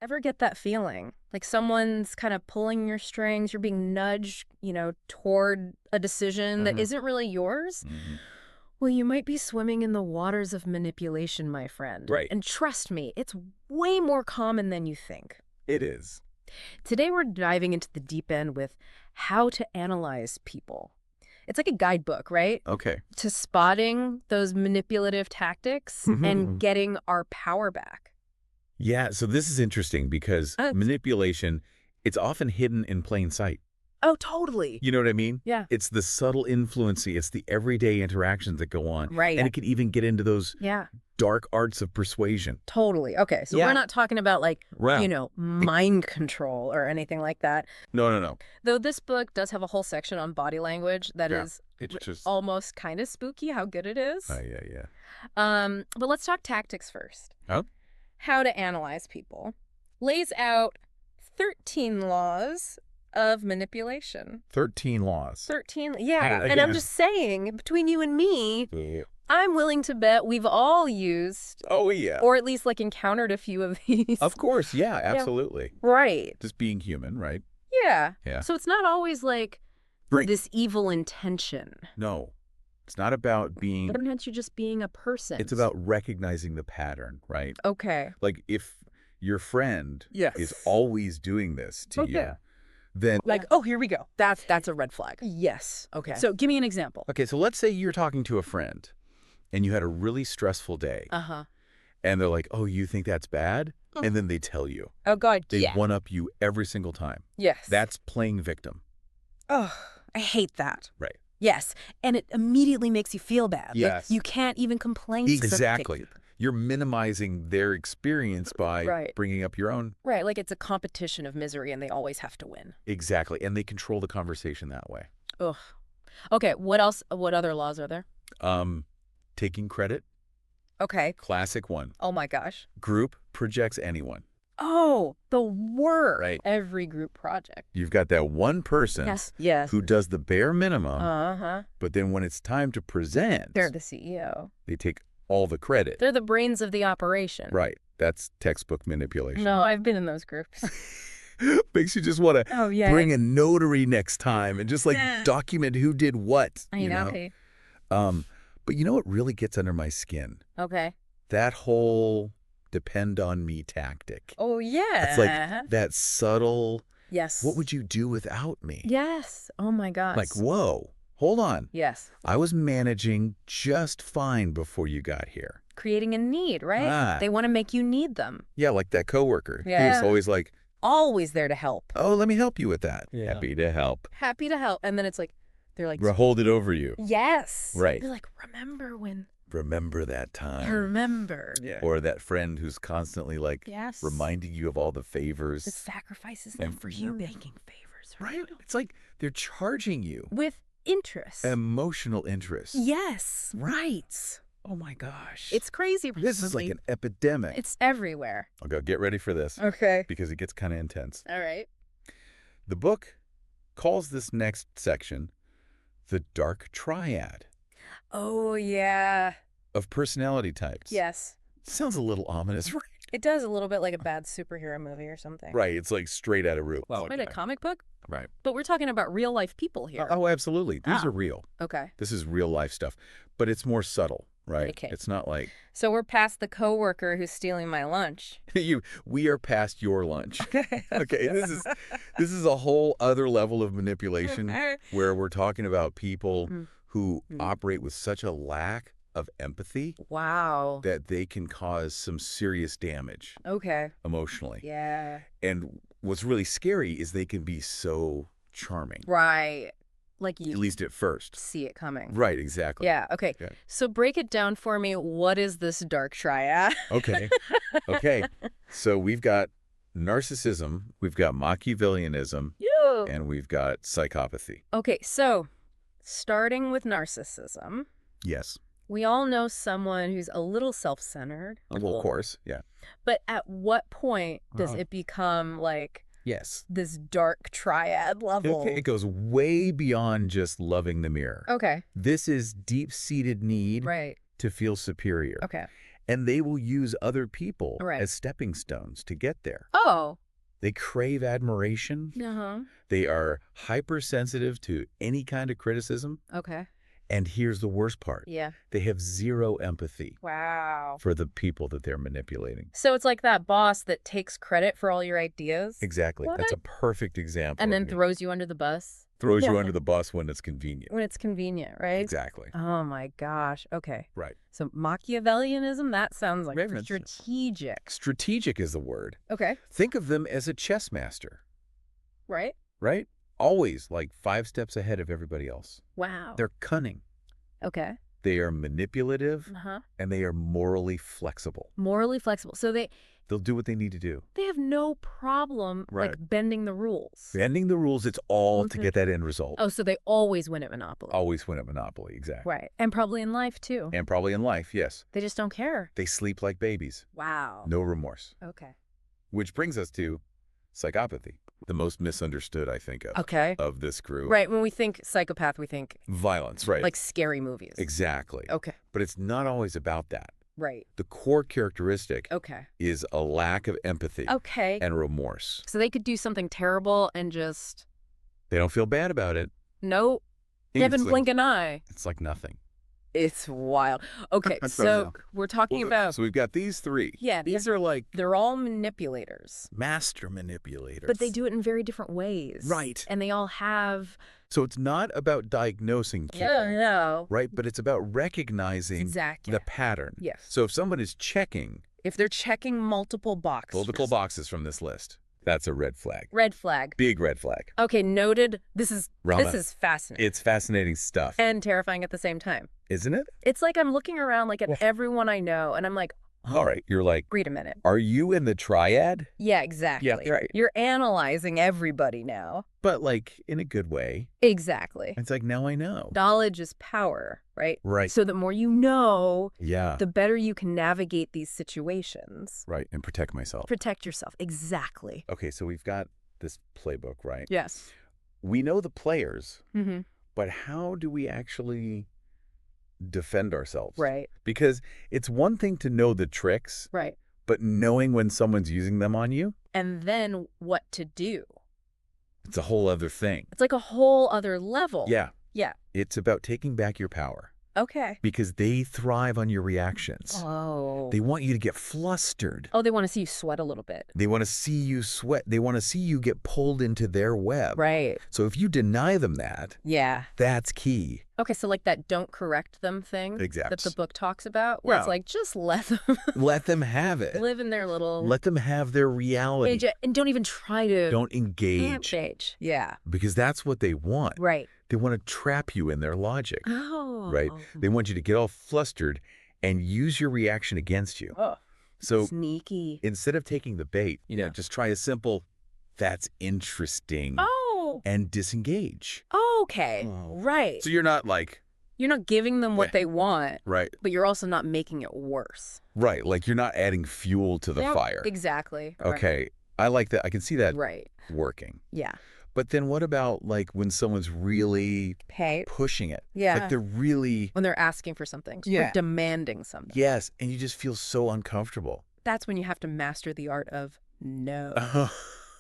Ever get that feeling? Like someone's kind of pulling your strings, you're being nudged, toward a decision that isn't really yours? Well, you might be swimming in the waters of manipulation, my friend. Right. And trust me, it's way more common than you think. It is. Today we're diving into the deep end with how to analyze people. It's like a guidebook, right? Okay. To spotting those manipulative tactics and getting our power back. Yeah, so this is interesting because manipulation, it's often hidden in plain sight. Oh, totally. You know what I mean? Yeah. It's the subtle influence, it's the everyday interactions that go on. Right. And it can even get into those dark arts of persuasion. Totally. Okay, so we're not talking about mind control or anything like that. No. Though this book does have a whole section on body language that is It's just almost kind of spooky how good it is. yeah. But let's talk tactics first. Oh? How to analyze people lays out 13 laws of manipulation. 13 laws. 13, yeah. And I'm just saying, between you and me, Yeah. I'm willing to bet we've all used, Oh, yeah. or at least encountered a few of these. Of course, yeah, absolutely. Right. Just being human, right? Yeah. Yeah. So it's not always this evil intention. No. It's not about being... Sometimes you're just being a person. It's about recognizing the pattern, right? Okay. Like if your friend Yes. is always doing this to you, then... oh, here we go. That's a red flag. Yes. Okay. So give me an example. Okay, so let's say you're talking to a friend and you had a really stressful day. Uh-huh. And they're like, oh, you think that's bad? And then they tell you. Oh, God, They one-up you every single time. Yes. That's playing victim. Oh, I hate that. Right. Yes. And it immediately makes you feel bad. Yes. You can't even complain. Exactly. You're minimizing their experience by bringing up your own. Right. Like it's a competition of misery and they always have to win. Exactly. And they control the conversation that way. Ugh. Okay. What else? What other laws are there? Taking credit. Okay. Classic one. Oh, my gosh. Group projects anyone. Oh, the worst. Right. Every group project. You've got that one person Yes. who does the bare minimum, Uh-huh. but then when it's time to present, They're the CEO. they take all the credit. They're the brains of the operation. Right. That's textbook manipulation. No, I've been in those groups. Makes you just want to bring a notary next time and just document who did what. I know. But you know what really gets under my skin? Okay. That whole depend on me tactic. Oh, yeah. It's like that subtle, yes. what would you do without me? Yes. Oh, my gosh. Like, whoa, hold on. Yes. I was managing just fine before you got here. Creating a need, right? They want to make you need them. Yeah, like that coworker. Yeah. He was always like, always there to help. oh, let me help you with that. Yeah. Happy to help. Happy to help. And then it's like, they're like, Hold it over you. yes. Right. They're like, remember when? Remember that time. Remember. Yeah. Or that friend who's constantly Yes. reminding you of all the favors. The sacrifices them for you making favors. Right? It's like they're charging you. With interest. Emotional interest. Yes. Right. Oh my gosh. It's crazy. This is like an epidemic. It's everywhere. I'll go get ready for this Okay. because it gets kind of intense. All right. The book calls this next section the dark triad Oh, yeah. of personality types. Yes. Sounds a little ominous, right? It does a little bit like a bad superhero movie or something. Right. It's like straight out of root. Well, Wait, a comic book? Right. But we're talking about real life people here. Oh, absolutely. These are real. Okay. This is real life stuff, but it's more subtle, right? Okay. It's not like So we're past the coworker who's stealing my lunch. we are past your lunch. Okay, this is a whole other level of manipulation where we're talking about people who operate with such a lack of empathy Wow. that they can cause some serious damage Okay. emotionally. Yeah. And what's really scary is they can be so charming, Right. Like at you least at first. see it coming. Right, exactly. Yeah. Okay. Yeah. So break it down for me. What is this dark triad? Okay. Okay. So we've got narcissism, we've got Machiavellianism, and we've got psychopathy. Okay. So starting with narcissism, Yes. we all know someone who's a little self-centered. Well, of course. Yeah. But at what point does it become like Yes. this dark triad level? It goes way beyond just loving the mirror. Okay. This is deep-seated need Right. to feel superior. Okay. And they will use other people Right. as stepping stones to get there. Oh. They crave admiration. Uh-huh. They are hypersensitive to any kind of criticism. Okay. And here's the worst part. Yeah. They have zero empathy Wow. for the people that they're manipulating. So it's like that boss that takes credit for all your ideas. Exactly. What? That's a perfect example. And then of it. throws you under the bus. Throws Yeah. you under the bus when it's convenient. When it's convenient, right? Exactly. Oh my gosh. Okay. Right. So Machiavellianism, that sounds like Maybe that's- strategic. Strategic is the word. Okay. Think of them as a chess master, Right? right? Always like 5 steps ahead of everybody else. Wow. They're cunning. Okay. They are manipulative, Uh-huh. and they are morally flexible. Morally flexible. So They'll do what they need to do. they have no problem Right. like bending the rules. Bending the rules, it's all to Okay. get that end result. Oh, so they always win at Monopoly. Always win at Monopoly, exactly. Right. And probably in life too. And probably in life, yes. They just don't care. They sleep like babies. Wow. No remorse. Okay. Which brings us to psychopathy, the most misunderstood, I think, Okay. of this crew. Right. When we think psychopath, we think Violence, right. like scary movies. Exactly. Okay. But it's not always about that. Right. The core characteristic Okay. is a lack of empathy Okay. and remorse. So they could do something terrible and just, They don't feel bad about it. no, they haven't It's like- blink an eye. It's like nothing. It's wild. Okay. So, So we're talking about, So we've got these 3. Yeah, These are like they're all manipulators, master manipulators. but they do it in very different ways. Right. And they all have, So it's not about diagnosing people, no. right? But it's about recognizing Exactly. the pattern. Yes. So if someone is checking If they're checking multiple boxes. multiple boxes from this list, that's a red flag. Red flag. Big red flag. Okay, noted. This is Rama. fascinating. It's fascinating stuff, And terrifying at the same time. isn't it? It's like I'm looking around like at Yeah. everyone I know and I'm like, All right. You're like, wait a minute. are you in the triad? Yeah, exactly. right. You're analyzing everybody now. But like in a good way. Exactly. It's like, now I know. Knowledge is power, right? Right. So the more you know, Yeah. the better you can navigate these situations. Right. And protect myself. Protect yourself. Exactly. Okay. So we've got this playbook, right? Yes. We know the players, Mm-hmm. but how do we actually defend ourselves? Right. Because it's one thing to know the tricks, Right. but knowing when someone's using them on you, And then what to do. it's a whole other thing. It's like a whole other level. Yeah. Yeah. It's about taking back your power Okay. because they thrive on your reactions. Oh. They want you to get flustered. Oh, they want to see you sweat a little bit. They want to see you sweat. They want to see you get pulled into their web. Right. So if you deny them that, Yeah. that's key. Okay, so like that don't correct them thing Exactly. that the book talks about, where it's Well- like, just let them Let them have it. live in their little Let them have their reality. and don't even try to Don't engage engage. Yeah. because that's what they want. Right. They want to trap you in their logic, Oh. right? They want you to get all flustered and use your reaction against you. Oh, So sneaky. instead of taking the bait, Yeah. just try a simple, that's interesting, Oh. and disengage. Okay. Oh. Right. So you're not like, You're not giving them what Yeah. they want, right, but you're also not making it worse. right. Like you're not adding fuel to the Yep, fire. Exactly. Okay. I like that. I can see that Right. working. Yeah. But then what about like when someone's really Pay. pushing it? Yeah. Like they're really, When they're asking for something. Yeah. Or demanding something. yes. And you just feel so uncomfortable. That's when you have to master the art of no.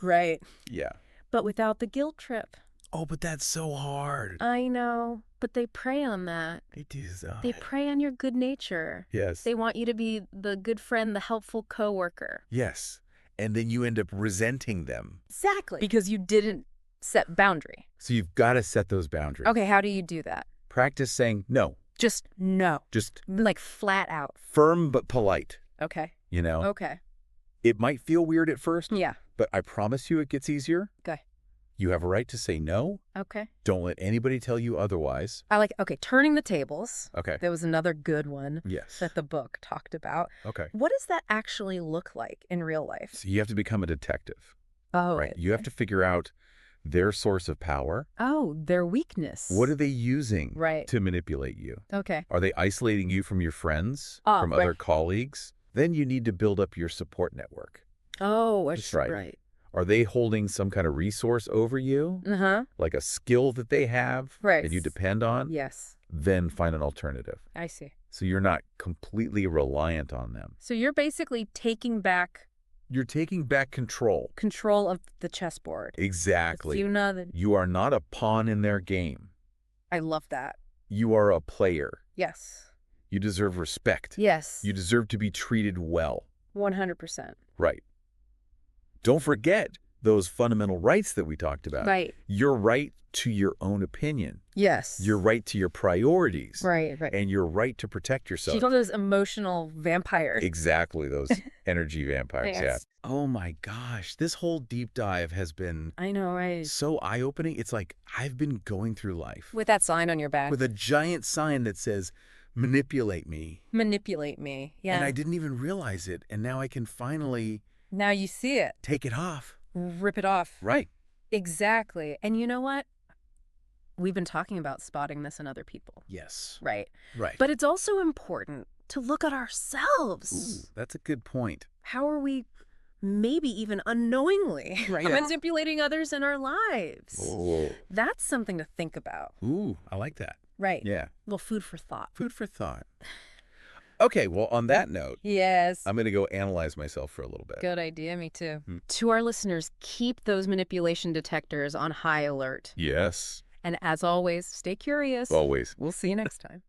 Right. Yeah. But without the guilt trip. Oh, but that's so hard. I know. But they prey on that. They do so. They prey on your good nature. Yes. They want you to be the good friend, the helpful coworker. Yes. And then you end up resenting them. Exactly. Because you didn't set boundary. So you've got to set those boundaries. Okay, how do you do that? Practice saying no. Just no. Just Like flat out. firm but polite, Okay. you know? Okay. It might feel weird at first, Yeah. but I promise you it gets easier. Okay. You have a right to say no. Okay. Don't let anybody tell you otherwise. I like, okay, turning the tables. Okay. There was another good one Yes. that the book talked about. Okay. What does that actually look like in real life? So you have to become a detective, Oh, right? You have to figure out their source of power. Oh, their weakness. What are they using Right. to manipulate you? Okay. Are they isolating you from your friends, Oh, from right. other colleagues? Then you need to build up your support network. Oh, That's right. Right. Are they holding some kind of resource over you, Uh-huh. like a skill that they have Right. that you depend on? Yes. Then find an alternative. I see. So you're not completely reliant on them. So you're basically taking back You're taking back control. control of the chessboard. Exactly. That You are not a pawn in their game. I love that. You are a player. Yes. You deserve respect. Yes. You deserve to be treated well. 100%. Right. Don't forget those fundamental rights that we talked about. Right. Your right to your own opinion. Yes. Your right to your priorities. Right. And your right to protect yourself. She called those emotional vampires. Exactly, those energy vampires, Yes. yeah. Oh my gosh, this whole deep dive has been I know, right? so eye-opening. It's like I've been going through life With that sign on your back. with a giant sign that says, manipulate me. Manipulate me. Yeah. And I didn't even realize it. And now I can finally Now you see it. take it off. Rip it off. Right. Exactly. And you know what? We've been talking about spotting this in other people. Yes. Right. Right. But it's also important to look at ourselves. Ooh, that's a good point. How are we maybe even unknowingly manipulating others in our lives? Oh. That's something to think about. Ooh, I like that. Right. Yeah. A little food for thought. Food for thought. Okay, well, on that note, Yes. I'm going to go analyze myself for a little bit. Good idea. Me too. To our listeners, keep those manipulation detectors on high alert. Yes. And as always, stay curious. Always. We'll see you next time.